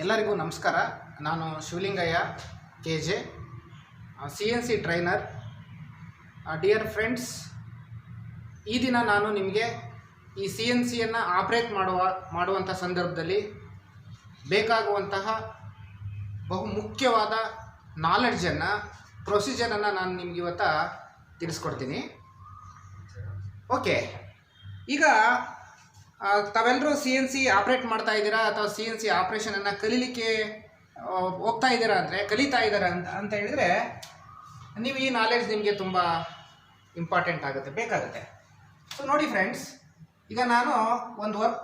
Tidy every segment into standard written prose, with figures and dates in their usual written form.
ಎಲ್ಲರಿಗೂ ನಮಸ್ಕಾರ. ನಾನು Shivalingaiah KJ, CNC trainer. Dear friends, ಈ ದಿನ ನಾನು ನಿಮಗೆ ಈ CNCಯನ್ನು ಆಪ್ರೇಟ್ ಮಾಡುವಂಥ ಸಂದರ್ಭದಲ್ಲಿ ಬೇಕಾಗುವಂತಹ ಬಹು ಮುಖ್ಯವಾದ ನಾಲೆಡ್ಜನ್ನು, ಪ್ರೊಸೀಜರನ್ನು ನಾನು ನಿಮ್ಗೆ ಇವತ್ತು ತಿಳಿಸ್ಕೊಡ್ತೀನಿ. ಓಕೆ, ಈಗ ತಾವೆಲ್ಲರೂ CNC ಆಪ್ರೇಟ್ ಮಾಡ್ತಾ ಇದ್ದೀರಾ ಅಥವಾ CNC ಆಪ್ರೇಷನನ್ನು ಕಲೀಲಿಕ್ಕೆ ಹೋಗ್ತಾ ಇದ್ದೀರಾ ಅಂದರೆ, ಕಲಿತಾ ಇದ್ದೀರಾ ಅಂತ ಹೇಳಿದರೆ ನೀವು ಈ ನಾಲೆಡ್ಜ್ ನಿಮಗೆ ತುಂಬ ಇಂಪಾರ್ಟೆಂಟ್ ಆಗುತ್ತೆ, ಬೇಕಾಗುತ್ತೆ. ಸೊ ನೋಡಿ ಫ್ರೆಂಡ್ಸ್, ಈಗ ನಾನು ಒಂದು ವರ್ಕ್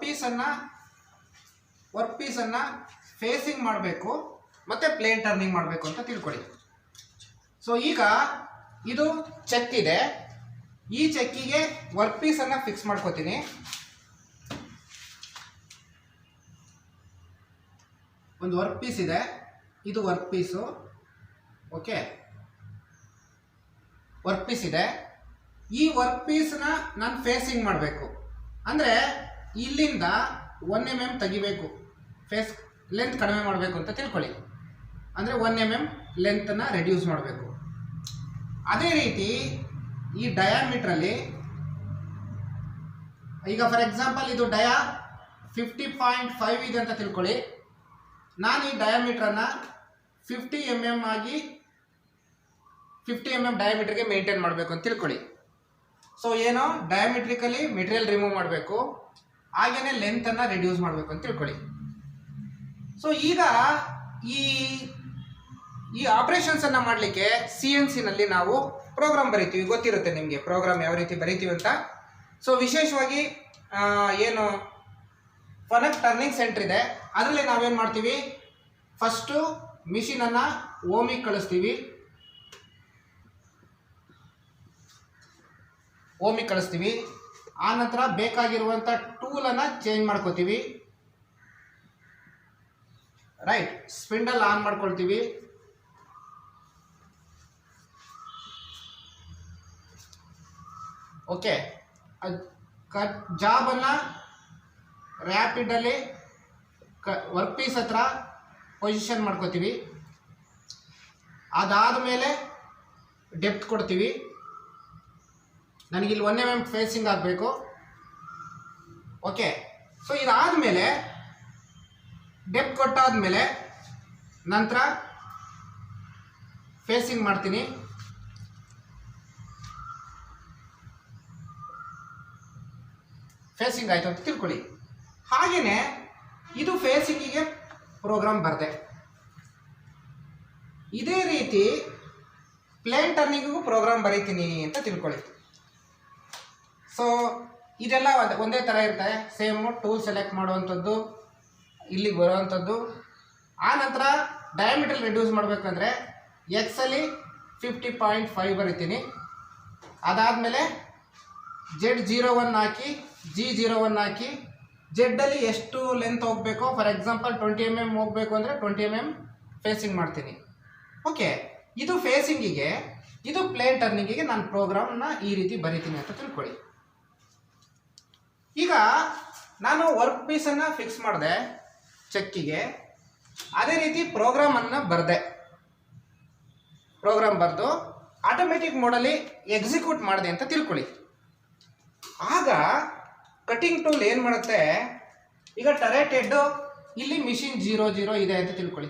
ಪೀಸನ್ನು ಫೇಸಿಂಗ್ ಮಾಡಬೇಕು ಮತ್ತು ಪ್ಲೇನ್ ಟರ್ನಿಂಗ್ ಮಾಡಬೇಕು ಅಂತ ತಿಳ್ಕೊಳ್ಳಿ. ಸೊ ಈಗ ಇದು ಚೆಕ್ ಇದೆ, ಈ ಚೆಕ್ಕಿಗೆ ವರ್ಕ್ ಪೀಸನ್ನು ಫಿಕ್ಸ್ ಮಾಡ್ಕೋತೀನಿ. ಒಂದು ವರ್ಕ್ ಪೀಸ್ ಇದೆ, ಇದು work piece. Okay, work piece ಇದೆ. ಈ ವರ್ಕ್ ಪೀಸ್ನ ನಾನು ಫೇಸಿಂಗ್ ಮಾಡಬೇಕು ಅಂದರೆ ಇಲ್ಲಿಂದ 1 mm ತೆಗಿಬೇಕು, ಫೇಸ್ ಲೆಂತ್ ಕಡಿಮೆ ಮಾಡಬೇಕು ಅಂತ ತಿಳ್ಕೊಳ್ಳಿ. ಅಂದರೆ 1 mm ಲೆಂತನ್ನು ರೆಡ್ಯೂಸ್ ಮಾಡಬೇಕು. ಅದೇ ರೀತಿ ಈ ಡಯಾಮೀಟ್ರಲ್ಲಿ, ಈಗ ಫಾರ್ ಎಕ್ಸಾಂಪಲ್ ಇದು 50.5 ಇದೆ ಅಂತ ತಿಳ್ಕೊಳ್ಳಿ. ನಾನು ಈ ಡಯಾಮೀಟ್ರನ್ನು 50 mm ಆಗಿ 50 mm ಡಯಾಮೀಟ್ರಿಗೆ ಮೇಂಟೈನ್ ಮಾಡಬೇಕು ಅಂತ ತಿಳ್ಕೊಳ್ಳಿ. ಸೊ ಏನೋ ಡಯಾಮೀಟ್ರಿಕಲಿ ಮೆಟೀರಿಯಲ್ ರಿಮೂವ್ ಮಾಡಬೇಕು, ಹಾಗೆಯೇ ಲೆಂತನ್ನು ರೆಡ್ಯೂಸ್ ಮಾಡಬೇಕು ಅಂತ ತಿಳ್ಕೊಳ್ಳಿ. ಸೊ ಈಗ ಈ ಆಪ್ರೇಷನ್ಸನ್ನು ಮಾಡಲಿಕ್ಕೆ CNCನಲ್ಲಿ ನಾವು ಪ್ರೋಗ್ರಾಮ್ ಬರಿತೀವಿ. ಗೊತ್ತಿರುತ್ತೆ ನಿಮಗೆ ಪ್ರೋಗ್ರಾಮ್ ಯಾವ ರೀತಿ ಬರಿತೀವಿ ಅಂತ. ಸೊ ವಿಶೇಷವಾಗಿ ಏನು ಫನಕ್ ಟರ್ನಿಂಗ್ ಸೆಂಟರ್ ಇದೆ, ಅದರಲ್ಲಿ ನಾವೇನು ಮಾಡ್ತೀವಿ, ಫಸ್ಟು ಮಿಷಿನನ್ನು ಓಮಿಗೆ ಕಳಿಸ್ತೀವಿ. ಆನಂತರ ಬೇಕಾಗಿರುವಂಥ ಟೂಲನ್ನು ಚೇಂಜ್ ಮಾಡ್ಕೋತೀವಿ. ರೈಟ್, ಸ್ಪಿಂಡಲ್ ಆನ್ ಮಾಡ್ಕೊಳ್ತೀವಿ. ಓಕೆ, ಜಾಬನ್ನು ರ್ಯಾಪಿಡಲ್ಲಿ ವರ್ಕ್ ಪೀಸ್ ಹತ್ರ ಪೊಸಿಷನ್ ಮಾಡ್ಕೋತೀವಿ. ಅದಾದ ಮೇಲೆ ಡೆಪ್ತ್ ಕೊಡ್ತೀವಿ. ನನಗಿಲ್ಲಿ 1 mm ಫೇಸಿಂಗ್ ಆಗಬೇಕು. ಓಕೆ, ಸೊ ಇದಾದಮೇಲೆ ಡೆಪ್ತ್ ಕೊಟ್ಟಾದಮೇಲೆ ನಂತರ ಫೇಸಿಂಗ್ ಮಾಡ್ತೀನಿ. ಫೇಸಿಂಗ್ ಆಯಿತು ಅಂತ ತಿಳ್ಕೊಳ್ಳಿ. ಹಾಗೆಯೇ ಇದು ಫೇಸಿಂಗಿಗೆ ಪ್ರೋಗ್ರಾಮ್ ಬರದೆ. ಇದೇ ರೀತಿ ಪ್ಲೇನ್ ಟರ್ನಿಂಗಿಗೂ ಪ್ರೋಗ್ರಾಮ್ ಬರೀತೀನಿ ಅಂತ ತಿಳ್ಕೊಳ್ಳಿ. ಸೊ ಇದೆಲ್ಲ ಒಂದೇ ಥರ ಇರ್ತದೆ, ಸೇಮ್ ಟೂಲ್ ಸೆಲೆಕ್ಟ್ ಮಾಡುವಂಥದ್ದು, ಇಲ್ಲಿಗೆ ಬರುವಂಥದ್ದು. ಆ ನಂತರ ಡಯಾಮೀಟರ್ ರೆಡ್ಯೂಸ್ ಮಾಡಬೇಕಂದ್ರೆ ಎಕ್ಸಲ್ಲಿ 50.5 ಬರಿತೀನಿ. ಅದಾದಮೇಲೆ Z01 ಹಾಕಿ, G01 ಹಾಕಿ, ಜೆಡ್ಡಲ್ಲಿ ಎಷ್ಟು ಲೆಂತ್ ಹೋಗಬೇಕೋ, ಫಾರ್ ಎಕ್ಸಾಂಪಲ್ 20 mm ಹೋಗಬೇಕು ಅಂದರೆ 20 mm ಫೇಸಿಂಗ್ ಮಾಡ್ತೀನಿ. ಓಕೆ, ಇದು ಫೇಸಿಂಗಿಗೆ, ಇದು ಪ್ಲೇನ್ ಟರ್ನಿಂಗಿಗೆ ನಾನು ಪ್ರೋಗ್ರಾಮ್ನ ಈ ರೀತಿ ಬರಿತೀನಿ ಅಂತ ತಿಳ್ಕೊಳ್ಳಿ. ಈಗ ನಾನು ವರ್ಕ್ ಪೀಸನ್ನು ಫಿಕ್ಸ್ ಮಾಡಿದೆ ಚೆಕ್ಕಿಗೆ, ಅದೇ ರೀತಿ ಪ್ರೋಗ್ರಾಮನ್ನು ಬರೆದು ಆಟೋಮೆಟಿಕ್ ಮೋಡಲ್ಲಿ ಎಕ್ಸಿಕ್ಯೂಟ್ ಮಾಡಿದೆ ಅಂತ ತಿಳ್ಕೊಳ್ಳಿ. ಆಗ ಕಟಿಂಗ್ ಟೂಲ್ ಏನು ಮಾಡುತ್ತೆ, ಈಗ ಟರೆಟ್ ಹೆಡ್ಡು ಇಲ್ಲಿ ಮಿಷಿನ್ 00 ಇದೆ ಅಂತ ತಿಳ್ಕೊಳ್ಳಿ.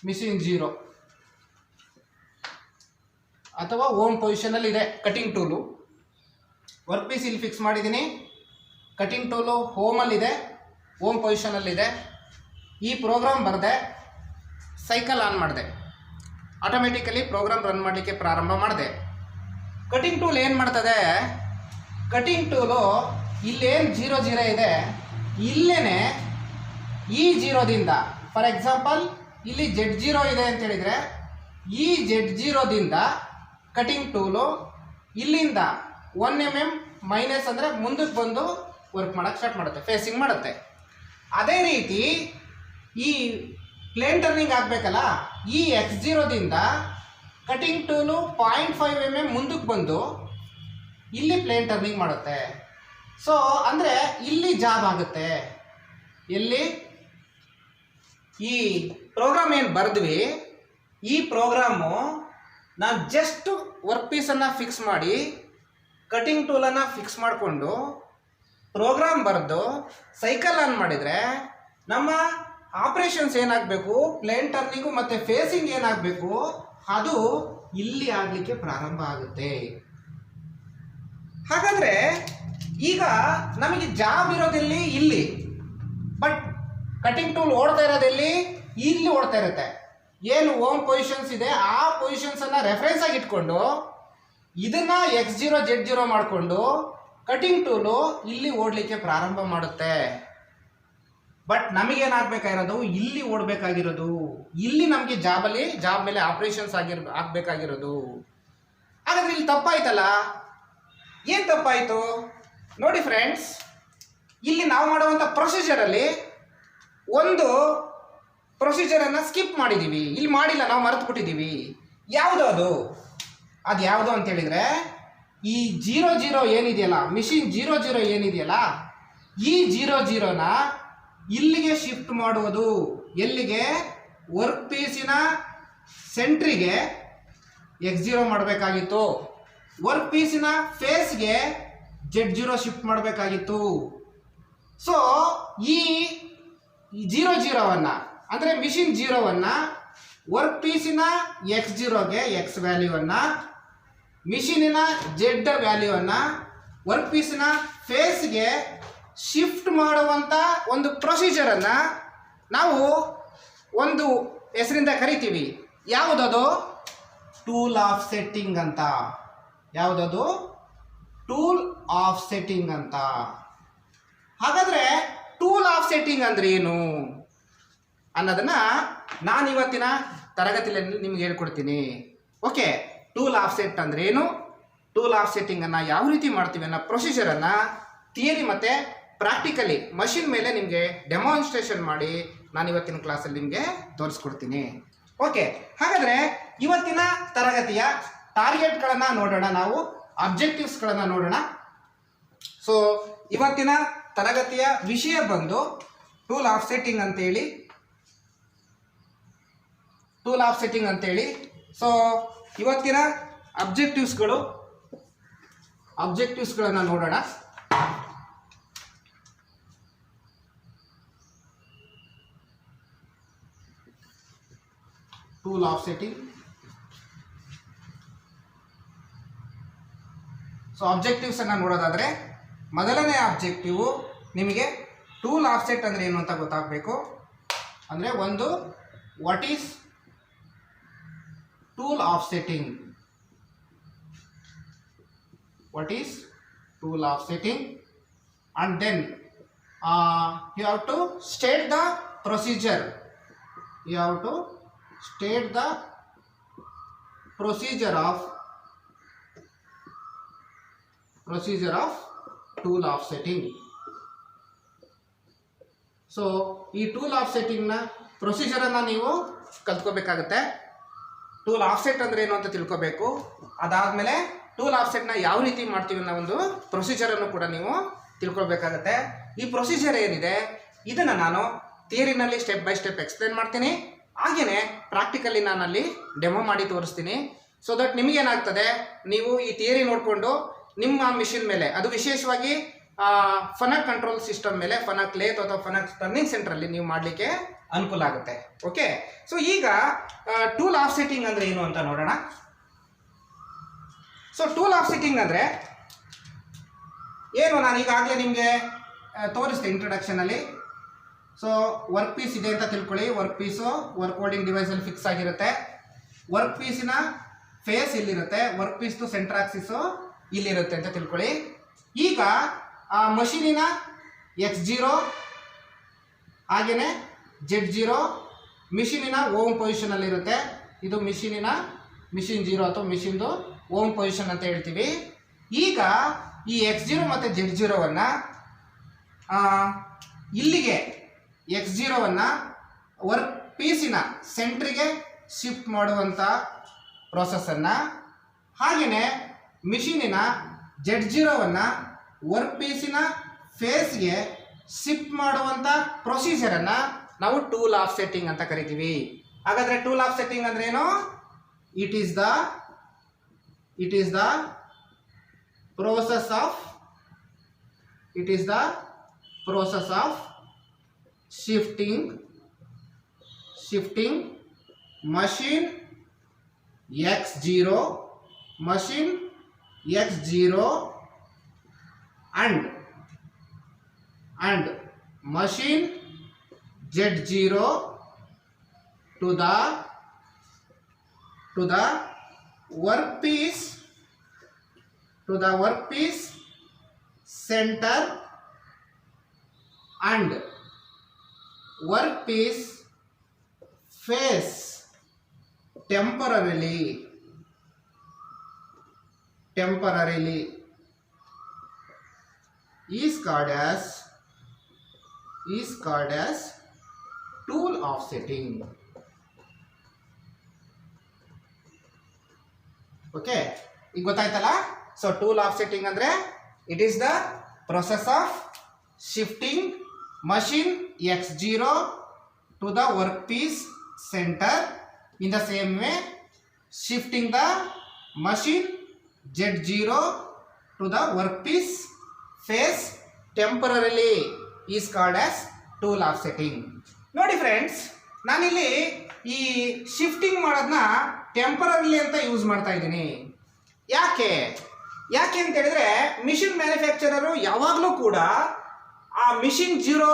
ಮಿಷಿನ್ 0 ಅಥವಾ ಓಮ್ ಪೊಸಿಷನಲ್ಲಿ ಇದೆ ಕಟಿಂಗ್ ಟೂಲು. ವರ್ಕ್ ಪೀಸ್ ಇಲ್ಲಿ ಫಿಕ್ಸ್ ಮಾಡಿದ್ದೀನಿ, ಕಟಿಂಗ್ ಟೂಲು ಹೋಮಲ್ಲಿದೆ, ಓಮ್ ಪೊಸಿಷನಲ್ಲಿದೆ. ಈ ಪ್ರೋಗ್ರಾಮ್ ಬರೆದೆ, ಸೈಕಲ್ ಆನ್ ಮಾಡಿದೆ, ಆಟೋಮೆಟಿಕಲಿ ಪ್ರೋಗ್ರಾಮ್ ರನ್ ಮಾಡಲಿಕ್ಕೆ ಪ್ರಾರಂಭ ಮಾಡಿದೆ. ಕಟಿಂಗ್ ಟೂಲ್ ಏನು ಮಾಡ್ತದೆ, ಕಟಿಂಗ್ ಟೂಲು ಇಲ್ಲೇನು 00 ಇದೆ, ಇಲ್ಲೇ ಈ 0ದಿಂದ, ಫಾರ್ ಎಕ್ಸಾಂಪಲ್ ಇಲ್ಲಿ Z0 ಇದೆ ಅಂತ ಹೇಳಿದರೆ, ಈ Z0ದಿಂದ ಕಟಿಂಗ್ ಟೂಲು ಇಲ್ಲಿಂದ 1 mm ಮೈನಸ್ ಅಂದರೆ ಮುಂದಕ್ಕೆ ಬಂದು ವರ್ಕ್ ಮಾಡೋಕ್ಕೆ ಸ್ಟಾರ್ಟ್ ಮಾಡುತ್ತೆ, ಫೇಸಿಂಗ್ ಮಾಡುತ್ತೆ. ಅದೇ ರೀತಿ ಈ ಪ್ಲೇನ್ ಟರ್ನಿಂಗ್ ಆಗಬೇಕಲ್ಲ, ಈ X0ದಿಂದ ಕಟಿಂಗ್ ಟೂಲು 0.5 mm ಮುಂದಕ್ಕೆ ಬಂದು ಇಲ್ಲಿ ಪ್ಲೇನ್ ಟರ್ನಿಂಗ್ ಮಾಡುತ್ತೆ. ಸೊ ಅಂದರೆ ಇಲ್ಲಿ ಜಾಬ್ ಆಗುತ್ತೆ, ಎಲ್ಲಿ ಈ ಪ್ರೋಗ್ರಾಮ್ ಏನು ಬರೆದ್ವಿ, ಈ ಪ್ರೋಗ್ರಾಮು ನಾನು ಜಸ್ಟ್ ವರ್ಕ್ ಪೀಸನ್ನು ಫಿಕ್ಸ್ ಮಾಡಿ ಕಟಿಂಗ್ ಟೂಲನ್ನು ಫಿಕ್ಸ್ ಮಾಡಿಕೊಂಡು ಪ್ರೋಗ್ರಾಮ್ ಬರೆದು ಸೈಕಲ್ ಆನ್ ಮಾಡಿದರೆ ನಮ್ಮ ಆಪ್ರೇಷನ್ಸ್ ಏನಾಗಬೇಕು, ಪ್ಲೇನ್ ಟರ್ನಿಂಗು ಮತ್ತು ಫೇಸಿಂಗ್ ಏನಾಗಬೇಕು ಅದು ಇಲ್ಲಿ ಆಗಲಿಕ್ಕೆ ಪ್ರಾರಂಭ ಆಗುತ್ತೆ. ಹಾಗಾದರೆ ಈಗ ನಮಗೆ ಜಾಬ್ ಇರೋದೆಲ್ಲಿ, ಇಲ್ಲಿ. ಬಟ್ ಕಟಿಂಗ್ ಟೂಲ್ ಓಡ್ತಾ ಇರೋದೆಲ್ಲಿ, ಇಲ್ಲಿ ಓಡ್ತಾ ಇರುತ್ತೆ. ಏನು ಓಮ್ ಪೊಸಿಷನ್ಸ್ ಇದೆ ಆ ಪೊಸಿಷನ್ಸನ್ನು ರೆಫರೆನ್ಸ್ ಆಗಿ ಇಟ್ಕೊಂಡು ಇದನ್ನು X0 Z0 ಮಾಡಿಕೊಂಡು ಕಟಿಂಗ್ ಟೂಲು ಇಲ್ಲಿ ಓಡಲಿಕ್ಕೆ ಪ್ರಾರಂಭ ಮಾಡುತ್ತೆ. ಬಟ್ ನಮಗೇನಾಗಬೇಕಾಗಿರೋದು, ಇಲ್ಲಿ ಓಡಬೇಕಾಗಿರೋದು, ಇಲ್ಲಿ ನಮಗೆ ಜಾಬ್ ಮೇಲೆ ಆಪ್ರೇಷನ್ಸ್ ಆಗಬೇಕಾಗಿರೋದು. ಹಾಗಾದ್ರೆ ಇಲ್ಲಿ ತಪ್ಪಾಯ್ತಲ್ಲ. ಏನು ತಪ್ಪಾಯಿತು ನೋಡಿ ಫ್ರೆಂಡ್ಸ್, ಇಲ್ಲಿ ನಾವು ಮಾಡುವಂಥ ಪ್ರೊಸೀಜರಲ್ಲಿ ಒಂದು ಪ್ರೊಸೀಜರನ್ನು ಸ್ಕಿಪ್ ಮಾಡಿದ್ದೀವಿ, ಇಲ್ಲಿ ಮಾಡಿಲ್ಲ, ನಾವು ಮರೆತು ಬಿಟ್ಟಿದ್ದೀವಿ. ಯಾವುದು ಅದು ಯಾವುದು ಅಂತ ಹೇಳಿದರೆ, ಈ 00 ಏನಿದೆಯಲ್ಲ, ಮಿಷಿನ್ 00 ಏನಿದೆಯಲ್ಲ, ಈ 00ನ ಇಲ್ಲಿಗೆ ಶಿಫ್ಟ್ ಮಾಡುವುದು. ಎಲ್ಲಿಗೆ? ವರ್ಕ್ ಪೀಸಿನ ಸೆಂಟ್ರಿಗೆ X0 ಮಾಡಬೇಕಾಗಿತ್ತು, ವರ್ಕ್ ಪೀಸಿನ ಫೇಸ್ಗೆ Z0 ಶಿಫ್ಟ್ ಮಾಡಬೇಕಾಗಿತ್ತು. ಸೊ ಈ 00ವನ್ನು ಅಂದರೆ ಮಿಷಿನ್ 0ವನ್ನು ವರ್ಕ್ ಪೀಸಿನ X0ಗೆ X ವ್ಯಾಲ್ಯೂವನ್ನು, ಮಿಷಿನಿನ Z ವ್ಯಾಲ್ಯೂವನ್ನು ವರ್ಕ್ ಪೀಸಿನ ಫೇಸ್ಗೆ ಶಿಫ್ಟ್ ಮಾಡುವಂಥ ಒಂದು ಪ್ರೊಸೀಜರನ್ನು ನಾವು ಒಂದು ಹೆಸರಿಂದ ಕರಿತೀವಿ. ಯಾವುದದು? ಟೂಲ್ ಆಫ್ ಸೆಟ್ಟಿಂಗ್ ಅಂತ. ಯಾವುದದು? ಟೂಲ್ ಆಫ್ ಸೆಟ್ಟಿಂಗ್ ಅಂತ. ಹಾಗಾದರೆ ಟೂಲ್ ಆಫ್ ಸೆಟ್ಟಿಂಗ್ ಅಂದರೆ ಏನು ಅನ್ನೋದನ್ನು ನಾನು ಇವತ್ತಿನ ತರಗತಿಯಲ್ಲಿ ನಿಮ್ಗೆ ಹೇಳ್ಕೊಡ್ತೀನಿ. ಓಕೆ, ಟೂಲ್ ಆಫ್ ಸೆಟ್ ಅಂದರೆ ಏನು, ಟೂಲ್ ಆಫ್ ಸೆಟ್ಟಿಂಗನ್ನು ಯಾವ ರೀತಿ ಮಾಡ್ತೀವಿ ಅನ್ನೋ ಪ್ರೊಸೀಜರನ್ನು ಥಿಯರಿ ಮತ್ತು ಪ್ರಾಕ್ಟಿಕಲಿ ಮಷಿನ್ ಮೇಲೆ ನಿಮಗೆ ಡೆಮಾನ್ಸ್ಟ್ರೇಷನ್ ಮಾಡಿ ನಾನು ಇವತ್ತಿನ ಕ್ಲಾಸಲ್ಲಿ ನಿಮಗೆ ತೋರಿಸ್ಕೊಡ್ತೀನಿ. ಓಕೆ, ಹಾಗಾದರೆ ಇವತ್ತಿನ ತರಗತಿಯ ಟಾರ್ಗೆಟ್ಗಳನ್ನು ನೋಡೋಣ, ನಾವು ಅಬ್ಜೆಕ್ಟಿವ್ಸ್ಗಳನ್ನು ನೋಡೋಣ. ಸೊ ಇವತ್ತಿನ ತರಗತಿಯ ವಿಷಯ ಬಂದು ಟೂಲ್ ಆಫ್ ಸೆಟ್ಟಿಂಗ್ ಅಂತೇಳಿ. ಸೊ ಇವತ್ತಿನ ಅಬ್ಜೆಕ್ಟಿವ್ಸ್ಗಳನ್ನು ನೋಡೋಣ. Tool of setting. ಸೊ ಅಬ್ಜೆಕ್ಟಿವ್ಸನ್ನು ನೋಡೋದಾದರೆ ಮೊದಲನೇ ಆಬ್ಜೆಕ್ಟಿವ್ ನಿಮಗೆ ಟೂಲ್ ಆಫ್ ಸೆಟ್ ಅಂದರೆ ಏನು ಅಂತ ಗೊತ್ತಾಗಬೇಕು. ಅಂದರೆ ಒಂದು, what is tool of setting? What is tool offsetting? And then you have to state the procedure. You have to state the procedure of tool offsetting. So ಈ tool ಆಫ್ಸೆಟ್ಟಿಂಗ್ನ ಪ್ರೊಸೀಜರನ್ನು ನೀವು ಕಲ್ತ್ಕೋಬೇಕಾಗುತ್ತೆ. Tool offset ಅಂದರೆ ಏನು ಅಂತ ತಿಳ್ಕೋಬೇಕು. ಅದಾದಮೇಲೆ ಟೂಲ್ ಆಫ್ಸೆಟ್ನ ಯಾವ ರೀತಿ ಮಾಡ್ತೀವಿ ಅನ್ನೋ ಒಂದು ಪ್ರೊಸೀಜರನ್ನು ಕೂಡ ನೀವು ತಿಳ್ಕೊಳ್ಬೇಕಾಗತ್ತೆ. ಈ ಪ್ರೊಸೀಜರ್ ಏನಿದೆ ಇದನ್ನು ನಾನು ಥಿಯರಿನಲ್ಲಿ ಸ್ಟೆಪ್ ಬೈ ಸ್ಟೆಪ್ ಎಕ್ಸ್ಪ್ಲೇನ್ ಮಾಡ್ತೀನಿ, ಹಾಗೆಯೇ ಪ್ರಾಕ್ಟಿಕಲಿ ನಾನಲ್ಲಿ ಡೆಮೋ ಮಾಡಿ ತೋರಿಸ್ತೀನಿ. ಸೊ ದಟ್ ನಿಮಗೇನಾಗ್ತದೆ, ನೀವು ಈ ಥಿಯರಿ ನೋಡಿಕೊಂಡು ನಿಮ್ಮ ಮಿಷಿನ್ ಮೇಲೆ, ಅದು ವಿಶೇಷವಾಗಿ ಫನಕ್ ಕಂಟ್ರೋಲ್ ಸಿಸ್ಟಮ್ ಮೇಲೆ, ಫನಕ್ ಲೇತ್ ಅಥವಾ ಫನಕ್ ಟರ್ನಿಂಗ್ ಸೆಂಟ್ರಲ್ಲಿ ನೀವು ಮಾಡಲಿಕ್ಕೆ ಅನುಕೂಲ ಆಗುತ್ತೆ. ಓಕೆ, ಸೊ ಈಗ ಟೂಲ್ ಆಫ್ಸೆಟ್ಟಿಂಗ್ ಅಂದರೆ ಏನು ಅಂತ ನೋಡೋಣ. ಸೊ ಟೂಲ್ ಆಫ್ಸೆಟ್ಟಿಂಗ್ ಅಂದರೆ ಏನು, ನಾನು ಈಗಾಗಲೇ ನಿಮಗೆ ತೋರಿಸ್ತೆ ಇಂಟ್ರೊಡಕ್ಷನಲ್ಲಿ. ಸೊ ವರ್ಕ್ ಪೀಸ್ ಇದೆ ಅಂತ ತಿಳ್ಕೊಳ್ಳಿ. ವರ್ಕ್ ಪೀಸು ವರ್ಕ್ ಹೋಲ್ಡಿಂಗ್ ಡಿವೈಸಲ್ಲಿ ಫಿಕ್ಸ್ ಆಗಿರುತ್ತೆ. ವರ್ಕ್ ಪೀಸಿನ ಫೇಸ್ ಇಲ್ಲಿರುತ್ತೆ, ವರ್ಕ್ ಪೀಸ್ದು ಸೆಂಟರ್ ಆಕ್ಸಿಸು ಇಲ್ಲಿರುತ್ತೆ ಅಂತ ತಿಳ್ಕೊಳ್ಳಿ. ಈಗ ಆ ಮಷೀನಿನ X0 ಹಾಗೆಯೇ Z0 ಮಿಷಿನಿನ ಓಮ್ ಪೊಸಿಷನಲ್ಲಿರುತ್ತೆ. ಇದು ಮಿಷಿನ್ 0 ಅಥವಾ ಮಿಷಿನ್ದು ಓಮ್ ಪೊಸಿಷನ್ ಅಂತ ಹೇಳ್ತೀವಿ. ಈಗ ಈ X0 ಮತ್ತು Z0ವನ್ನು ಇಲ್ಲಿಗೆ X0ವನ್ನು ವರ್ಕ್ ಪೀಸಿನ ಸೆಂಟ್ರಿಗೆ ಶಿಫ್ಟ್ ಮಾಡುವಂಥ ಪ್ರೋಸೆಸ್ಸನ್ನು, ಹಾಗೆಯೇ ಮಿಷಿನಿನ Z0ವನ್ನು ವರ್ಕ್ ಪೀಸಿನ ಫೇಸ್ಗೆ ಶಿಫ್ಟ್ ಮಾಡುವಂಥ ಪ್ರೊಸೀಜರನ್ನು ನಾವು ಟೂಲ್ ಆಫ್ಸೆಟ್ಟಿಂಗ್ ಅಂತ ಕರಿತೀವಿ. ಹಾಗಾದ್ರೆ ಟೂಲ್ ಆಫ್ಸೆಟ್ಟಿಂಗ್ ಅಂದ್ರೆ ಏನು? It is the process of shifting machine x0 and machine z0 to the workpiece center and workpiece face temporarily is called as tool offsetting. Okay, ಈಗ ಗೊತ್ತಾಯ್ತಲ್ಲ. So tool offsetting ಅಂದ್ರೆ it is the process of shifting machine x0 to the workpiece center. In the same way, shifting the machine z0 to the workpiece face temporarily is called as tool offsetting. ನೋಡಿ friends, ನಾನಿಲ್ಲಿ ಈ shifting ಮಾಡೋದನ್ನ temporary ಅಂತ use ಮಾಡ್ತಾ ಇದ್ದೀನಿ. ಯಾಕೆ ಅಂತ ಹೇಳಿದ್ರೆ, ಮಿಷಿನ್ ಮ್ಯಾನುಫ್ಯಾಕ್ಚರರು ಯಾವಾಗಲೂ ಕೂಡ ಆ ಮಿಷಿನ್ 0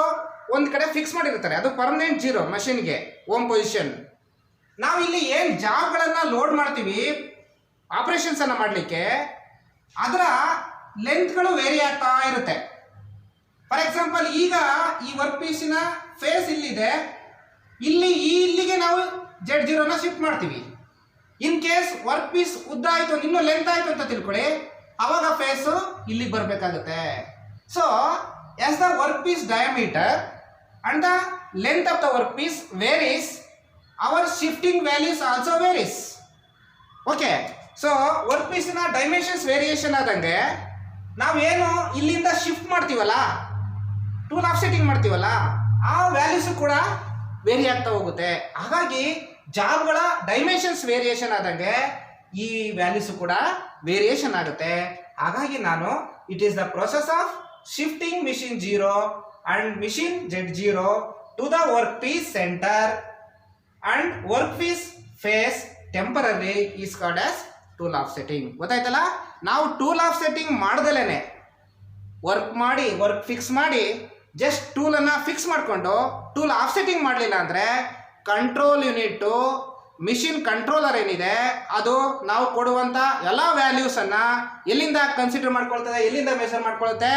ಒಂದು ಕಡೆ ಫಿಕ್ಸ್ ಮಾಡಿರ್ತಾರೆ. ಅದು ಪರ್ಮನೆಂಟ್ 0 ಮಷಿನ್ಗೆ ಹೋಮ್ ಪೊಸಿಷನ್. ನಾವು ಇಲ್ಲಿ ಏನು ಜಾಬ್ಗಳನ್ನು ಲೋಡ್ ಮಾಡ್ತೀವಿ ಆಪರೇಷನ್ಸ್ ಅನ್ನು ಮಾಡಲಿಕ್ಕೆ, ಅದರ ಲೆಂತ್ಗಳು ವೇರಿ ಆಗ್ತಾ ಇರುತ್ತೆ. ಫಾರ್ ಎಕ್ಸಾಂಪಲ್, ಈಗ ಈ ವರ್ಕ್ ಪೀಸಿನ ಫೇಸ್ ಇಲ್ಲಿದೆ, ಇಲ್ಲಿಗೆ ನಾವು z0ನ ಶಿಫ್ಟ್ ಮಾಡ್ತೀವಿ. ಇನ್ ಕೇಸ್ ವರ್ಕ್ ಪೀಸ್ ಉದ್ದ ಆಯಿತು, ಇನ್ನೂ ಲೆಂತ್ ಆಯಿತು ಅಂತ ತಿಳ್ಕೊಳ್ಳಿ, ಅವಾಗ ಫೇಸು ಇಲ್ಲಿಗೆ ಬರಬೇಕಾಗುತ್ತೆ. So as the workpiece diameter and the length of the workpiece varies, our shifting values also varies. Okay, so workpiece ನ ಡೈಮೆನ್ಷನ್ಸ್ ವೇರಿಯೇಷನ್ ಆದಂಗೆ ನಾವೇನು ಇಲ್ಲಿಂದ ಶಿಫ್ಟ್ ಮಾಡ್ತೀವಲ್ಲ, ಟೂಲ್ ಆಫ್ಸೆಟ್ಟಿಂಗ್ ಮಾಡ್ತೀವಲ್ಲ, ಆ ವ್ಯಾಲ್ಯೂಸ್ ಕೂಡ ವೇರಿ ಆಗ್ತಾ ಹೋಗುತ್ತೆ. ಹಾಗಾಗಿ ಜಾಬ್ಗಳ ಡೈಮೆನ್ಷನ್ಸ್ ವೇರಿಯೇಷನ್ ಆದಂಗೆ ಈ ವ್ಯಾಲ್ಯೂಸ್ ಕೂಡ ವೇರಿಯೇಷನ್ ಆಗುತ್ತೆ. ಹಾಗಾಗಿ ನಾನು it is the process of shifting machine 0 and machine z0 to the workpiece center and workpiece face temporarily is called as tool offsetting. ಗೊತ್ತಾಯ್ತಲ್ಲ? ನಾವು ಟೂಲ್ ಆಫ್ಸೆಟ್ಟಿಂಗ್ ಮಾಡ್ದಲೇನೆ ವರ್ಕ್ ಫಿಕ್ಸ್ ಮಾಡಿ just ಟೂಲನ್ನು fix ಮಾಡಿಕೊಂಡು tool offsetting ಮಾಡಲಿಲ್ಲ ಅಂದರೆ control unit machine controller ಏನಿದೆ ಅದು ನಾವು ಕೊಡುವಂಥ ಎಲ್ಲ ವ್ಯಾಲ್ಯೂಸನ್ನು ಎಲ್ಲಿಂದ ಕನ್ಸಿಡರ್ ಮಾಡ್ಕೊಳ್ತದೆ, ಎಲ್ಲಿಂದ ಮೆಷರ್ ಮಾಡ್ಕೊಳುತ್ತೆ?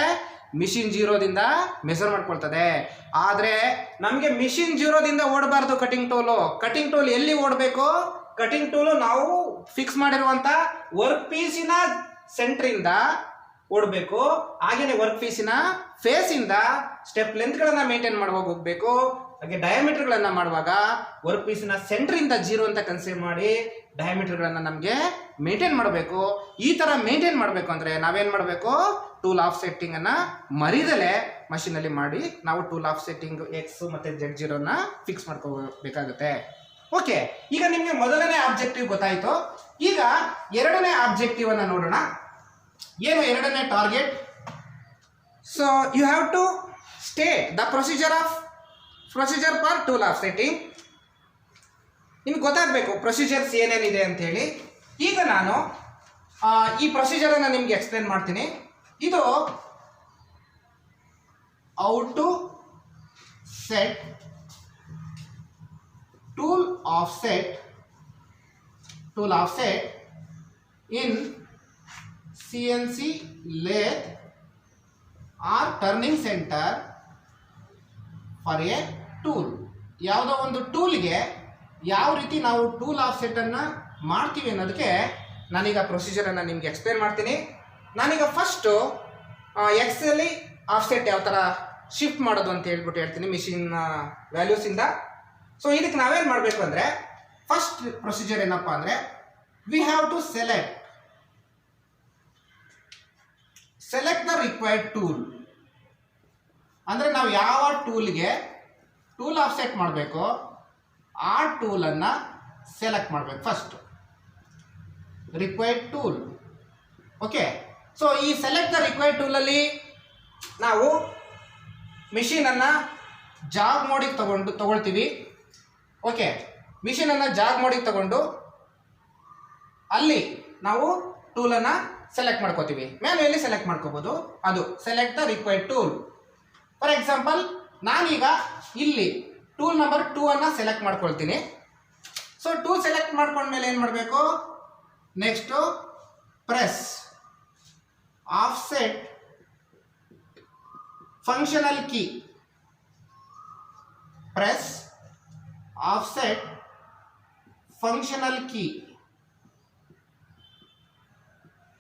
ಮಿಷಿನ್ 0ದಿಂದ ಮೆಷರ್ ಮಾಡ್ಕೊಳ್ತದೆ. ಆದರೆ ನಮಗೆ ಮಿಷಿನ್ 0ದಿಂದ ಓಡಬಾರ್ದು ಕಟಿಂಗ್ ಟೂಲ್ ಎಲ್ಲಿ ಓಡಬೇಕು? ಕಟಿಂಗ್ ಟೂಲು ನಾವು ಫಿಕ್ಸ್ ಮಾಡಿರುವಂಥ ವರ್ಕ್ ಪೀಸಿನ ಸೆಂಟ್ರಿಂದ ಓಡಬೇಕು. ಹಾಗೆಯೇ ವರ್ಕ್ ಪೀಸಿನ ಫೇಸಿಂದ ಸ್ಟೆಪ್ ಲೆಂತ್ಗಳನ್ನು ಮೇಂಟೈನ್ ಮಾಡುವಾಗ ಹೋಗಬೇಕು. ಹಾಗೆ ಡಯಾಮೀಟರ್ಗಳನ್ನು ಮಾಡುವಾಗ ವರ್ಕ್ ಪೀಸಿನ ಸೆಂಟ್ರಿಂದ 0 ಅಂತ ಕನ್ಸಿಡರ್ ಮಾಡಿ ಡಯಾಮೀಟರ್ಗಳನ್ನು ನಮಗೆ ಮೇಂಟೈನ್ ಮಾಡಬೇಕು. ಈ ಥರ ಮೇಂಟೈನ್ ಮಾಡಬೇಕು ಅಂದರೆ ನಾವೇನು ಮಾಡಬೇಕು? ಟೂಲ್ ಆಫ್ಸೆಟ್ಟಿಂಗ್ ಅನ್ನು ಮರಿದಲೇ ಮಷೀನಲ್ಲಿ ಮಾಡಿ ನಾವು ಟೂಲ್ ಆಫ್ಸೆಟ್ಟಿಂಗ್ ಎಕ್ಸ್ ಮತ್ತು z0ನ ಫಿಕ್ಸ್ ಮಾಡ್ಕೋಬೇಕಾಗುತ್ತೆ. ಓಕೆ, ಈಗ ನಿಮಗೆ ಮೊದಲನೇ ಆಬ್ಜೆಕ್ಟಿವ್ ಗೊತ್ತಾಯಿತು. ಈಗ ಎರಡನೇ ಆಬ್ಜೆಕ್ಟಿವ್ ಅನ್ನು ನೋಡೋಣ. ಏನು ಎರಡನೇ target? So you have to state the procedure for tool offsetting. ನಿಮ್ಗೆ ಗೊತ್ತಾಗಬೇಕು ಪ್ರೊಸೀಜರ್ಸ್ ಏನೇನಿದೆ ಅಂತ ಹೇಳಿ. ಈಗ ನಾನು ಈ ಪ್ರೊಸೀಜರನ್ನು ನಿಮಗೆ ಎಕ್ಸ್ಪ್ಲೇನ್ ಮಾಡ್ತೀನಿ. ಇದು how to set tool offset in CNC lathe or turning center for a tool. ಯಾವುದೋ ಒಂದು ಟೂಲ್ಗೆ ಯಾವ ರೀತಿ ನಾವು ಟೂಲ್ ಆಫ್ಸೆಟನ್ನು ಮಾಡ್ತೀವಿ ಅನ್ನೋದಕ್ಕೆ ನಾನೀಗ ಪ್ರೊಸೀಜರನ್ನು ನಿಮಗೆ ಎಕ್ಸ್ಪ್ಲೇನ್ ಮಾಡ್ತೀನಿ. ನಾನೀಗ ಫಸ್ಟು ಎಕ್ಸಲ್ಲಿ ಆಫ್ಸೆಟ್ ಯಾವ ಥರ ಶಿಫ್ಟ್ ಮಾಡೋದು ಅಂತ ಹೇಳ್ತೀನಿ ಮಿಷಿನ್ ವ್ಯಾಲ್ಯೂಸಿಂದ. ಸೊ ಇದಕ್ಕೆ ನಾವೇನು ಮಾಡಬೇಕು ಅಂದರೆ, ಫಸ್ಟ್ ಪ್ರೊಸೀಜರ್ ಏನಪ್ಪ ಅಂದರೆ, we have to select the required tool. ಅಂದರೆ ನಾವು ಯಾವ ಟೂಲ್ಗೆ ಟೂಲ್ ಆಫ್ಸೆಟ್ ಮಾಡಬೇಕು, ಆ ಟೂಲನ್ನು ಸೆಲೆಕ್ಟ್ ಮಾಡಬೇಕು first, required tool. Okay, so ಈ ಸೆಲೆಕ್ಟ್ ದ ರಿಕ್ವೈರ್ಡ್ ಟೂಲಲ್ಲಿ ನಾವು ಮಿಷಿನನ್ನು ಜಾಗ್ ಮೋಡಿಗೆ ತಗೊಳ್ತೀವಿ. ಓಕೆ, ಮಿಷಿನನ್ನು ಜಾಗ್ ಮೋಡಿಗೆ ತಗೊಂಡು ಅಲ್ಲಿ ನಾವು ಟೂಲನ್ನು ಸೆಲೆಕ್ಟ್ ಮಾಡ್ಕೋತೀವಿ. ಮ್ಯಾನ್ಯುಯಲಿ ಸೆಲೆಕ್ಟ್ ಮಾಡ್ಕೋಬೋದು, ಅದು select the required tool. For example ನಾನೀಗ ಇಲ್ಲಿ ಟೂಲ್ ನಂಬರ್ 2 ಅನ್ನು ಸೆಲೆಕ್ಟ್ ಮಾಡ್ಕೊಳ್ತೀನಿ. ಸೊ ಟೂಲ್ ಸೆಲೆಕ್ಟ್ ಮಾಡ್ಕೊಂಡ್ಮೇಲೆ ಏನು ಮಾಡಬೇಕು, next press offset functional key, press offset functional key.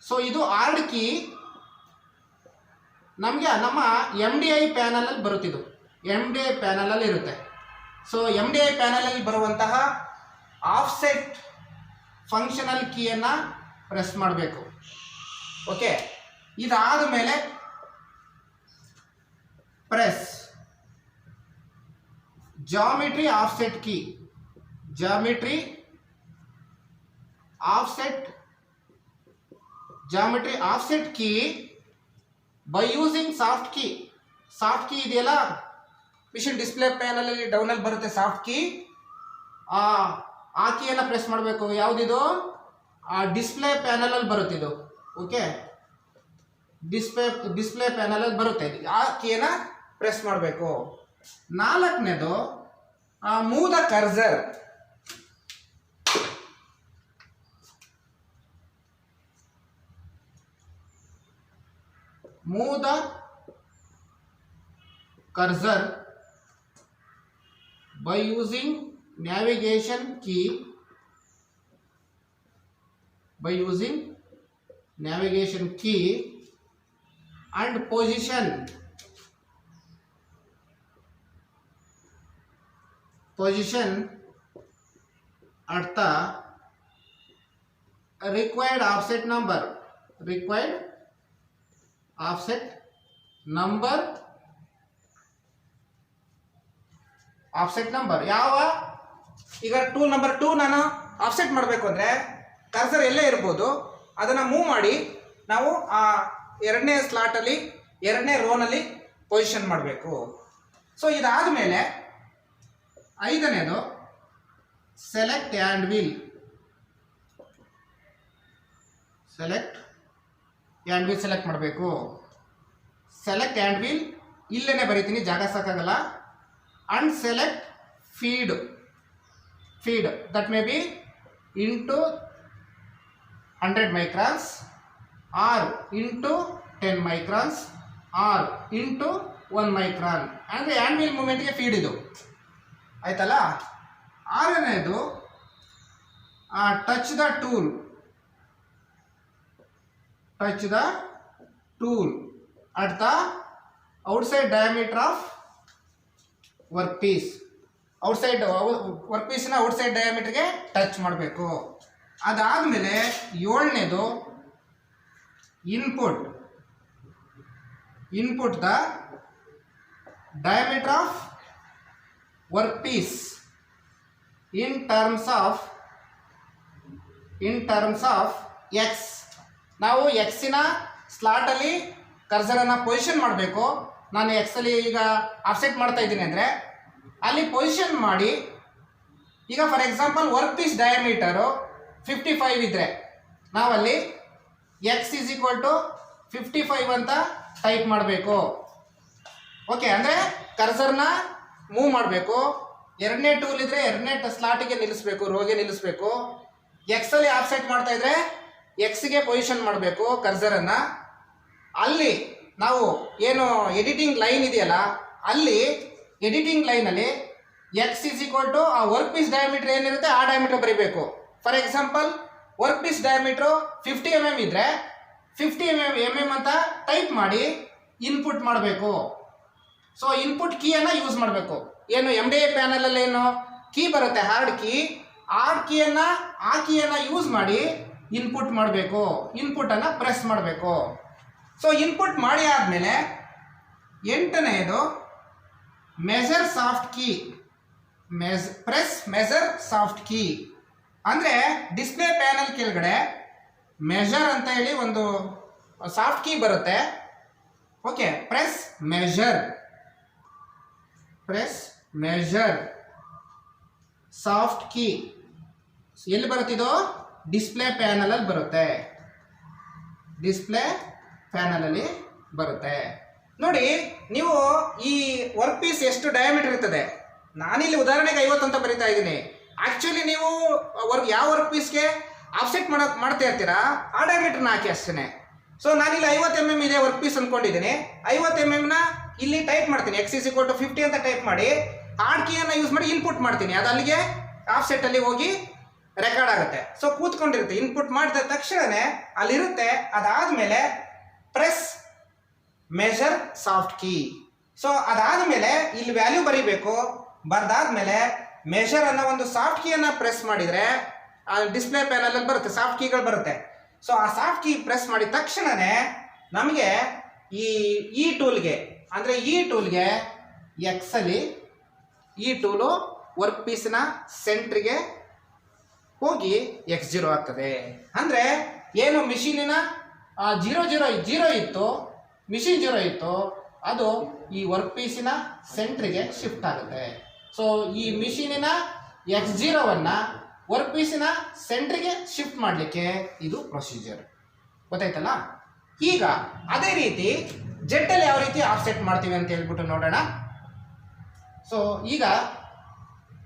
So ಇದು ಆರ್ಡ್ ಕೀ ನಮಗೆ ನಮ್ಮ MDI ಪ್ಯಾನಲಲ್ಲಿ ಬರುತ್ತಿದ್ದು, MDI ಪ್ಯಾನಲಲ್ಲಿ ಇರುತ್ತೆ. ಸೊ MDI ಪ್ಯಾನಲಲ್ಲಿ ಬರುವಂತಹ ಆಫ್ಸೆಟ್ ಫಂಕ್ಷನಲ್ ಕೀಯನ್ನು ಪ್ರೆಸ್ ಮಾಡಬೇಕು. ಓಕೆ, ಇದಾದ ಮೇಲೆ press geometry offset key, geometry offset key by using soft key. Soft key ಇದೆಯಲ್ಲ, ಮಿಷಿನ್ ಡಿಸ್ಪ್ಲೇ ಪ್ಯಾನಲಲ್ಲಿ ಡೌನಲ್ಲಿ ಬರುತ್ತೆ ಸಾಫ್ಟ್ ಕೀ, ಆ ಕೀಯನ್ನು ಪ್ರೆಸ್ ಮಾಡಬೇಕು. ಯಾವುದಿದು, ಆ ಡಿಸ್ಪ್ಲೇ ಪ್ಯಾನಲಲ್ಲಿ ಬರುತ್ತಿದ್ದು. ಓಕೆ, ಡಿಸ್ಪ್ಲೇ ಪ್ಯಾನಲಲ್ಲಿ ಬರುತ್ತೆ, ಆ ಕೀಯನ್ನು ಪ್ರೆಸ್ ಮಾಡಬೇಕು. 4ನೇದು move the cursor. Move the cursor by using navigation key, and position at the required offset number, offset number ಯಾವ, ಈಗ ಟೂಲ್ ನಂಬರ್ 2 ನಾನು ಆಫ್ಸೆಟ್ ಮಾಡಬೇಕು ಅಂದರೆ ಕರ್ಸರ್ ಎಲ್ಲೇ ಇರ್ಬೋದು, ಅದನ್ನು ಮೂವ್ ಮಾಡಿ ನಾವು ಆ 2ನೇ ಸ್ಲಾಟಲ್ಲಿ 2ನೇ ರೋನಲ್ಲಿ ಪೊಸಿಷನ್ ಮಾಡಬೇಕು. ಸೊ ಇದಾದ ಮೇಲೆ 5ನೇದು ಸೆಲೆಕ್ಟ್ ಹ್ಯಾಂಡ್ ವೀಲ್. ಸೆಲೆಕ್ಟ್ ಮಾಡಬೇಕು. ಸೆಲೆಕ್ಟ್ ಹ್ಯಾಂಡ್ ವೀಲ್ ಇಲ್ಲೇನೆ ಬರೀತೀನಿ, ಜಾಗ ಸಾಕಾಗಲ್ಲ. And select feed that may be into 100 microns or into 10 microns or into 1 micron. ಅಂದರೆ ಹ್ಯಾಂಡ್ ವೀಲ್ ಮೂಮೆಂಟ್ಗೆ ಫೀಡ್ ಇದು ಆಯ್ತಲ್ಲ. 6ನೇದು touch the tool at the outside diameter of work ಪೀಸ್ನ ಔಟ್ಸೈಡ್ ಡಯಾಮೀಟರ್ಗೆ ಟಚ್ ಮಾಡಬೇಕು. ಅದಾದಮೇಲೆ 7ನೇದು input the diameter of work piece in terms of X. ನಾವು ಎಕ್ಸಿನ ಸ್ಲಾಟಲ್ಲಿ ಕರ್ಸರನ್ನು ಪೊಸಿಷನ್ ಮಾಡಬೇಕು. ನಾನು ಎಕ್ಸಲ್ಲಿ ಈಗ ಆಫ್ಸೆಟ್ ಮಾಡ್ತಾ ಇದ್ದೀನಿ ಅಂದರೆ ಅಲ್ಲಿ ಪೊಸಿಷನ್ ಮಾಡಿ, ಈಗ for example work piece diameter 55 ಇದ್ದರೆ ನಾವಲ್ಲಿ ಎಕ್ಸ್ ಈಸ್ ಈಕ್ವಲ್ ಟು 55 ಅಂತ ಟೈಪ್ ಮಾಡಬೇಕು. ಓಕೆ, ಅಂದರೆ ಕರ್ಸರ್ನ ಮೂವ್ ಮಾಡಬೇಕು. 2ನೇ ಟೂಲ್ ಇದ್ದರೆ 2ನೇ ಸ್ಲಾಟಿಗೆ ನಿಲ್ಲಿಸಬೇಕು, ರೋಗೆ ನಿಲ್ಲಿಸಬೇಕು. ಎಕ್ಸಲ್ಲಿ ಆಫ್ಸೆಟ್ ಮಾಡ್ತಾ ಇದ್ರೆ ಎಕ್ಸ್ಗೆ ಪೊಸಿಷನ್ ಮಾಡಬೇಕು ಕರ್ಸರನ್ನು. ಅಲ್ಲಿ ನಾವು ಏನು ಎಡಿಟಿಂಗ್ ಲೈನ್ ಇದೆಯಲ್ಲ, ಅಲ್ಲಿ ಎಡಿಟಿಂಗ್ ಲೈನಲ್ಲಿ ಎಕ್ಸ್ ಈಸ್ ಈಕ್ವಲ್ ಟು ಆ ವರ್ಕ್ ಪೀಸ್ ಡಯಾಮೀಟರ್ ಏನಿರುತ್ತೆ ಆ ಡಯಾಮೀಟರ್ ಬರೀಬೇಕು. For example work piece diameter 50 mm ಇದ್ದರೆ 50 mm ಅಂತ ಟೈಪ್ ಮಾಡಿ ಇನ್ಪುಟ್ ಮಾಡಬೇಕು. ಸೊ ಇನ್ಪುಟ್ ಕೀಯನ್ನು ಯೂಸ್ ಮಾಡಬೇಕು. ಏನು MDI ಪ್ಯಾನಲಲ್ಲಿ ಏನು ಕೀ ಬರುತ್ತೆ ಹಾರ್ಡ್ ಕೀ, ಆ ಕೀಯನ್ನು ಯೂಸ್ ಮಾಡಿ ಇನ್ಪುಟ್ ಮಾಡಬೇಕು. ಇನ್ಪುಟನ್ನು ಪ್ರೆಸ್ ಮಾಡಬೇಕು. ಸೊ ಇನ್ಪುಟ್ ಮಾಡಿ ಆದಮೇಲೆ 8ನೇದು measure soft key. Press measure soft key ಅಂದರೆ ಡಿಸ್ಪ್ಲೇ ಪ್ಯಾನಲ್ ಕೆಳಗಡೆ ಮೆಜರ್ ಅಂತ ಹೇಳಿ ಒಂದು ಸಾಫ್ಟ್ ಕೀ ಬರುತ್ತೆ. Okay, press measure soft key ಎಲ್ಲಿ ಬರುತ್ತಿದೋ ಡಿಸ್ಪ್ಲೇ ಪ್ಯಾನಲಲ್ಲಿ ಬರುತ್ತೆ. ಡಿಸ್ಪ್ಲೇ ಪ್ಯಾನಲಲ್ಲಿ ಬರುತ್ತೆ. ನೋಡಿ, ನೀವು ಈ ವರ್ಕ್ ಪೀಸ್ ಎಷ್ಟು ಡಯಾಮೀಟರ್ ಇರ್ತದೆ, ನಾನಿಲ್ಲಿ ಉದಾಹರಣೆಗೆ 50 ಅಂತ ಬರಿತಾ ಇದ್ದೀನಿ. ಆ್ಯಕ್ಚುಲಿ ನೀವು ಯಾವ ವರ್ಕ್ ಪೀಸ್ಗೆ ಆಫ್ಸೆಟ್ ಮಾಡ್ತಾ ಇರ್ತೀರಾ ಆ ಡಯಾಮೀಟರ್ನ ಹಾಕಿ ಅಷ್ಟೇ. ಸೊ ನಾನಿಲ್ಲಿ 50 mm ಇದೆ ವರ್ಕ್ ಪೀಸ್ ಅಂದ್ಕೊಂಡಿದ್ದೀನಿ. 50 mm ನ ಇಲ್ಲಿ ಟೈಪ್ ಮಾಡ್ತೀನಿ, x = 50 ಅಂತ ಟೈಪ್ ಮಾಡಿ ಹಾರ್ಡ್ ಕೀಯನ್ನು ಯೂಸ್ ಮಾಡಿ ಇನ್ಪುಟ್ ಮಾಡ್ತೀನಿ. ಅದು ಅಲ್ಲಿಗೆ ಆಫ್ಸೆಟ್ಟಲ್ಲಿ ಹೋಗಿ ರೆಕಾರ್ಡ್ ಆಗುತ್ತೆ. ಸೊ ಕೂತ್ಕೊಂಡಿರುತ್ತೆ, ಇನ್ಪುಟ್ ಮಾಡಿದ ತಕ್ಷಣವೇ ಅಲ್ಲಿರುತ್ತೆ. ಅದಾದಮೇಲೆ press measure soft key. So ಅದಾದಮೇಲೆ ಇಲ್ಲಿ ವ್ಯಾಲ್ಯೂ ಬರೀಬೇಕು. ಬರೆದಾದ್ಮೇಲೆ ಮೆಜರ್ ಅನ್ನೋ ಒಂದು ಸಾಫ್ಟ್ ಕೀಯನ್ನು ಪ್ರೆಸ್ ಮಾಡಿದರೆ ಡಿಸ್ಪ್ಲೇ ಪ್ಯಾನಲಲ್ಲಿ ಬರುತ್ತೆ, ಸಾಫ್ಟ್ ಕೀಗಳು ಬರುತ್ತೆ. ಸೊ ಆ ಸಾಫ್ಟ್ ಕೀ ಪ್ರೆಸ್ ಮಾಡಿದ ತಕ್ಷಣವೇ ನಮಗೆ ಈ ಟೂಲ್ಗೆ ಅಂದರೆ ಈ ಟೂಲ್ಗೆ ಎಕ್ಸಲ್ಲಿ ಈ ಟೂಲು ವರ್ಕ್ ಪೀಸಿನ ಸೆಂಟ್ರಿಗೆ ಹೋಗಿ x0 ಆಗ್ತದೆ. ಅಂದರೆ ಏನು ಮಿಷಿನಿನ 0 ಇತ್ತು, ಮಿಷಿನ್ 0 ಇತ್ತು, ಅದು ಈ ವರ್ಕ್ ಪೀಸಿನ ಸೆಂಟ್ರಿಗೆ ಶಿಫ್ಟ್ ಆಗುತ್ತೆ. ಸೊ ಈ ಮಿಷಿನಿನ x0ವನ್ನು ವರ್ಕ್ ಪೀಸಿನ ಸೆಂಟ್ರಿಗೆ ಶಿಫ್ಟ್ ಮಾಡಲಿಕ್ಕೆ ಇದು ಪ್ರೊಸೀಜರ್. ಗೊತ್ತಾಯ್ತಲ್ಲ? ಈಗ ಅದೇ ರೀತಿ ಜೆಟ್ಟಲ್ಲಿ ಯಾವ ರೀತಿ ಆಫ್ಸೆಟ್ ಮಾಡ್ತೀವಿ ಅಂತ ಹೇಳ್ಬಿಟ್ಟು ನೋಡೋಣ. ಸೊ ಈಗ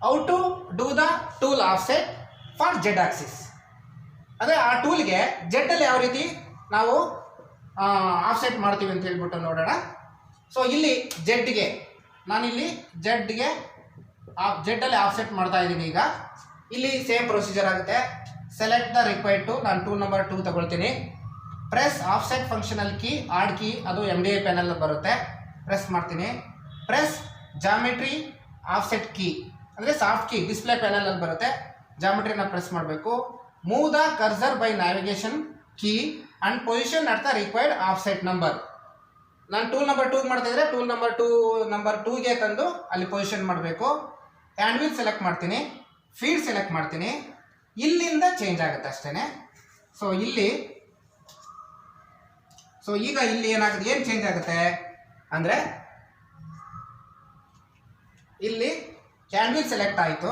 how to do the tool offset for z axis. ಅಂದರೆ ಆ ಟೂಲ್ಗೆ ಜೆಟ್ಟಲ್ಲಿ ಯಾವ ರೀತಿ ನಾವು ಆಫ್ಸೆಟ್ ಮಾಡ್ತೀವಿ ಅಂತ ಹೇಳ್ಬಿಟ್ಟು ನೋಡೋಣ. ಸೊ ಇಲ್ಲಿ ಜೆಡ್ಗೆ ನಾನಿಲ್ಲಿ ಜೆಡ್ಡಲ್ಲಿ ಆಫ್ಸೆಟ್ ಮಾಡ್ತಾ ಇದ್ದೀನಿ. ಈಗ ಇಲ್ಲಿ ಸೇಮ್ ಪ್ರೊಸೀಜರ್ ಆಗುತ್ತೆ. ಸೆಲೆಕ್ಟ್ ದ ರಿಕ್ವೈರ್ಡ್ ಟು, ನಾನು ಟೂಲ್ ನಂಬರ್ 2 ತಗೊಳ್ತೀನಿ. ಪ್ರೆಸ್ ಆಫ್ಸೆಟ್ ಫಂಕ್ಷನಲ್ ಕೀ, ಆರ್ಡ್ ಕೀ, ಅದು MDI ಪ್ಯಾನಲ್ ಬರುತ್ತೆ. ಪ್ರೆಸ್ ಮಾಡ್ತೀನಿ. ಪ್ರೆಸ್ ಜಾಮೆಟ್ರಿ ಆಫ್ಸೆಟ್ ಕೀ ಅಂದರೆ ಸಾಫ್ಟ್ ಕೀ ಡಿಸ್ಪ್ಲೇ ಪ್ಯಾನಲಲ್ಲಿ ಬರುತ್ತೆ. ಜಾಮೆಟ್ರಿನ ಪ್ರೆಸ್ ಮಾಡಬೇಕು. Move the cursor by navigation key and position at the required offset number. ನಾನು ಟೂಲ್ ನಂಬರ್ 2 ಮಾಡ್ತಾ ಇದ್ರೆ ಟೂಲ್ ನಂಬರ್ 2ಗೆ ತಂದು ಅಲ್ಲಿ ಪೊಸಿಷನ್ ಮಾಡಬೇಕು. ಹ್ಯಾಂಡ್ ವೀಲ್ ಸೆಲೆಕ್ಟ್ ಮಾಡ್ತೀನಿ, ಫೀಡ್ ಸೆಲೆಕ್ಟ್ ಮಾಡ್ತೀನಿ. ಇಲ್ಲಿಂದ ಚೇಂಜ್ ಆಗುತ್ತೆ ಅಷ್ಟೇ. ಸೊ ಈಗ ಇಲ್ಲಿ ಏನಾಗುತ್ತೆ, ಏನು ಚೇಂಜ್ ಆಗುತ್ತೆ ಅಂದರೆ ಇಲ್ಲಿ ಹ್ಯಾಂಡ್ ವೀಲ್ ಸೆಲೆಕ್ಟ್ ಆಯಿತು.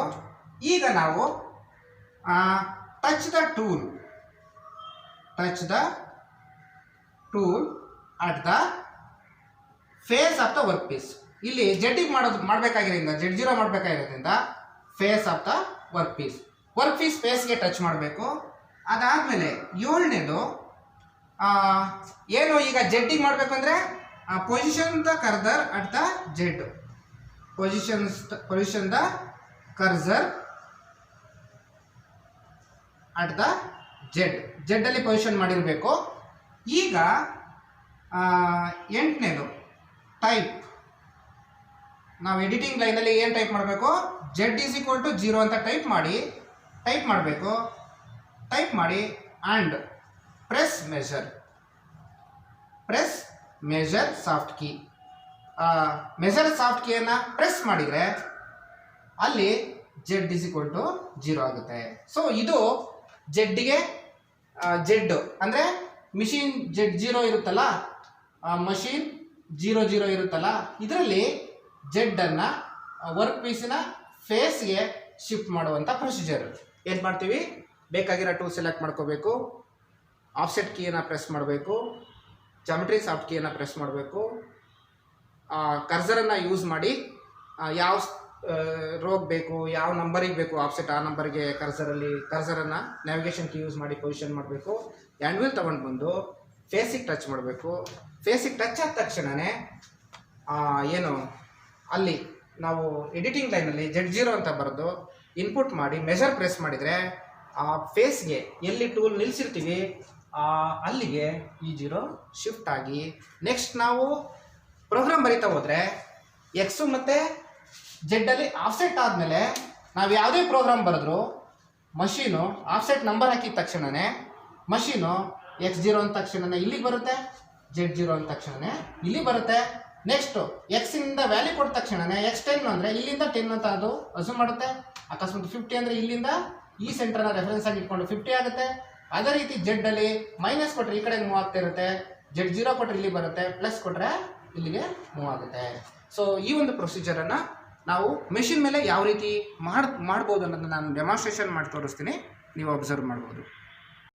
ಈಗ ನಾವು touch the tool at the face of the work piece. ಇಲ್ಲಿ ಜೆಡ್ಡಿಗೆ ಮಾಡಬೇಕಾಗಿರೋದ್ರಿಂದ Z0 ಮಾಡಬೇಕಾಗಿರೋದ್ರಿಂದ face of the work piece ಫೇಸ್ಗೆ ಟಚ್ ಮಾಡಬೇಕು. ಅದಾದಮೇಲೆ 7ನೇದು ಏನು ಈಗ ಜೆಡ್ಡಿಗೆ ಮಾಡಬೇಕು ಅಂದರೆ position the cursor at the Z. Position the cursor at the ಜೆಡ್ಡಲ್ಲಿ ಪೊಸಿಷನ್ ಮಾಡಿರಬೇಕು. ಈಗ 8ನೇದು ಟೈಪ್. ನಾವು ಎಡಿಟಿಂಗ್ ಲೈನಲ್ಲಿ ಏನು ಟೈಪ್ ಮಾಡಬೇಕು, Z = 0 ಅಂತ ಟೈಪ್ ಮಾಡಬೇಕು. ಟೈಪ್ ಮಾಡಿ and press measure soft key. Measure soft ಕೀಯನ್ನು ಪ್ರೆಸ್ ಮಾಡಿದರೆ ಅಲ್ಲಿ Z = 0 ಆಗುತ್ತೆ. ಸೊ ಇದು ಜೆಡ್ಡಿಗೆ ಜೆಡ್ ಅಂದರೆ ಮಿಷಿನ್ Z0 ಇರುತ್ತಲ್ಲ, ಮಷೀನ್ 00 ಇರುತ್ತಲ್ಲ, ಇದರಲ್ಲಿ ಜೆಡ್ಡನ್ನು ವರ್ಕ್ ಪೀಸಿನ ಫೇಸ್ಗೆ ಶಿಫ್ಟ್ ಮಾಡುವಂಥ ಪ್ರೊಸೀಜರ್. ಏನು ಮಾಡ್ತೀವಿ, ಬೇಕಾಗಿರೋ ಟೂಲ್ ಸೆಲೆಕ್ಟ್ ಮಾಡ್ಕೋಬೇಕು, ಆಫ್ಸೆಟ್ ಕೀಯನ್ನು ಪ್ರೆಸ್ ಮಾಡಬೇಕು, ಜಾಮೆಟ್ರಿ ಸಾಫ್ಟ್ ಕೀಯನ್ನು ಪ್ರೆಸ್ ಮಾಡಬೇಕು, ಕರ್ಸರನ್ನು ಯೂಸ್ ಮಾಡಿ ಯಾವ ರೋಗ್ ಬೇಕು, ಯಾವ ನಂಬರಿಗೆ ಬೇಕು ಆಫ್ಸೆಟ್, ಆ ನಂಬರ್ಗೆ ಕರ್ಸರನ್ನು ನ್ಯಾವಿಗೇಷನ್ ಕೀ ಯೂಸ್ ಮಾಡಿ ಪೊಸಿಷನ್ ಮಾಡಬೇಕು. ಹ್ಯಾಂಡ್ ವೀಲ್ ತೊಗೊಂಡು ಬಂದು ಫೇಸಿಗೆ ಟಚ್ ಮಾಡಬೇಕು. ಫೇಸಿಗೆ ಟಚ್ ಆದ ತಕ್ಷಣವೇ ಏನು ಅಲ್ಲಿ ನಾವು ಎಡಿಟಿಂಗ್ ಲೈನಲ್ಲಿ Z0 ಅಂತ ಬರೆದು ಇನ್ಪುಟ್ ಮಾಡಿ ಮೆಜರ್ ಪ್ರೆಸ್ ಮಾಡಿದರೆ ಆ ಫೇಸ್ಗೆ ಎಲ್ಲಿ ಟೂಲ್ ನಿಲ್ಲಿಸಿರ್ತೀವಿ ಅಲ್ಲಿಗೆ E0 ಶಿಫ್ಟ್ ಆಗಿ ನೆಕ್ಸ್ಟ್ ನಾವು ಪ್ರೋಗ್ರಾಮ್ ಬರೀತಾ ಹೋದರೆ ಎಕ್ಸು ಮತ್ತು ಜೆಡ್ಡಲ್ಲಿ ಆಫ್ಸೆಟ್ ಆದಮೇಲೆ ನಾವು ಯಾವುದೇ ಪ್ರೋಗ್ರಾಮ್ ಬರೆದ್ರು ಮಷೀನು ಆಫ್ಸೆಟ್ ನಂಬರ್ ಹಾಕಿದ ತಕ್ಷಣವೇ ಮಷೀನು X0 ಅಂದ ತಕ್ಷಣವೇ ಇಲ್ಲಿಗೆ ಬರುತ್ತೆ, Z0 ಅಂದ ತಕ್ಷಣವೇ ಇಲ್ಲಿ ಬರುತ್ತೆ. ನೆಕ್ಸ್ಟ್ ಎಕ್ಸಿಂದ ವ್ಯಾಲ್ಯೂ ಕೊಟ್ಟ ತಕ್ಷಣನೇ x10 ಅಂದರೆ ಇಲ್ಲಿಂದ 10 ಅಂತ ಅದು ಅಸ್ಯೂಮ್ ಮಾಡುತ್ತೆ. ಅಕಸ್ಮಾತ್ 50 ಅಂದರೆ ಇಲ್ಲಿಂದ ಈ ಸೆಂಟರ್ನ ರೆಫರೆನ್ಸ್ ಆಗಿ ಇಟ್ಕೊಂಡು 50 ಆಗುತ್ತೆ. ಅದೇ ರೀತಿ ಜೆಡ್ ಅಲ್ಲಿ ಮೈನಸ್ ಕೊಟ್ಟರೆ ಈ ಕಡೆಗೆ ಮೂವ್ ಆಗ್ತಾ ಇರುತ್ತೆ, ಜೆಡ್ 0 ಕೊಟ್ಟರೆ ಇಲ್ಲಿ ಬರುತ್ತೆ, ಪ್ಲಸ್ ಕೊಟ್ಟರೆ ಇಲ್ಲಿಗೆ ಮೂವ್ ಆಗುತ್ತೆ. ಸೊ ಈ ಒಂದು ಪ್ರೊಸೀಜರನ್ನು ನಾವು ಮೆಷಿನ್ ಮೇಲೆ ಯಾವ ರೀತಿ ಮಾಡ್ಬೋದು ಅನ್ನೋದನ್ನ ನಾನು ಡೆಮಾನ್ಸ್ಟ್ರೇಷನ್ ಮಾಡಿ ತೋರಿಸ್ತೀನಿ, ನೀವು ಅಬ್ಸರ್ವ್ ಮಾಡ್ಬೋದು.